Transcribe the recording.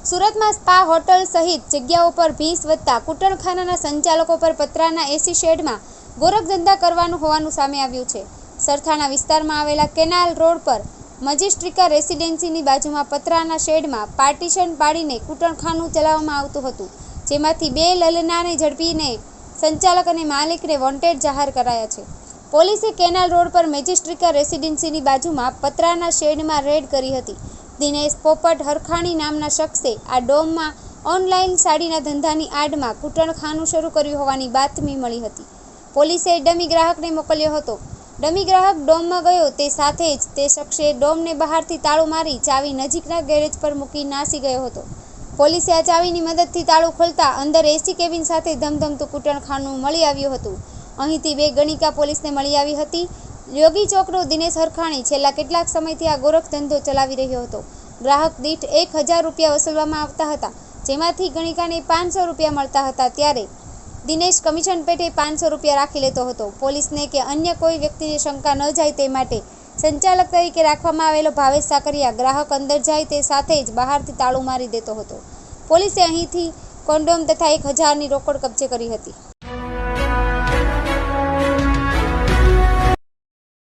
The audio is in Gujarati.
સુરતમાં સ્પા હોટલ સહિત જગ્યાઓ પર ભીસ વધતા કૂટણખાનાના સંચાલકો પર પતરાના એસી શેડમાં ગોરખધંધા કરવાનું હોવાનું સામે આવ્યું છે। સરથાણા વિસ્તારમાં આવેલા કેનાલ રોડ પર મજિસ્ટ્રિકા રેસિડેન્સીની બાજુમાં પતરાના શેડમાં પાર્ટીશન પાડીને કૂટણખાનું ચલાવવામાં આવતું હતું, જેમાંથી 2 લલનાને ઝડપીને સંચાલક અને માલિકને વોન્ટેડ જાહેર કરાયા છે। પોલીસે કેનાલ રોડ પર મેજિસ્ટ્રિકા રેસિડેન્સીની બાજુમાં પતરાના શેડમાં રેડ કરી હતી। દિનેશ પોપટ હરખાણી નામના શખ્સે આ ડોમમાં ઓનલાઈન સાડીના ધંધાની આડમાં કૂટણખાનું શરૂ કર્યું હોવાની બાતમી મળી હતી। પોલીસે ડમી ગ્રાહકને મોકલ્યો હતો। ડમી ગ્રાહક ડોમમાં ગયો તે સાથે જ તે શખ્સે ડોમને બહારથી તાળું મારી ચાવી નજીકના ગેરેજ પર મૂકી નાસી ગયો હતો। પોલીસે આ ચાવીની મદદથી તાળું ખોલતા અંદર એસી કેબિન સાથે ધમધમતું કૂટણખાનું મળી આવ્યું હતું। અહીંથી 2 ગણિકા પોલીસને મળી આવી હતી। યોગી ચોકનો દિનેશ હરખાણી છેલ્લા કેટલાક સમયથી આ ગોરખધંધો ચલાવી રહ્યો હતો। ગ્રાહક દીઠ 1000 રૂપિયા વસૂલવામાં આવતા હતા, જેમાંથી ગણિકાને 500 રૂપિયા મળતા હતા, ત્યારે દિનેશ કમિશન પેટે 500 રૂપિયા રાખી લેતો હતો। પોલીસને કે અન્ય કોઈ વ્યક્તિને શંકા ન જાય તે માટે સંચાલક તરીકે રાખવામાં આવેલો ભાવેશ સાકરિયા ગ્રાહક અંદર જાય તે સાથે જ બહારથી તાળું મારી દેતો હતો। પોલીસે અહીંથી કોન્ડોમ તથા 1000ની રોકડ કબજે કરી હતી।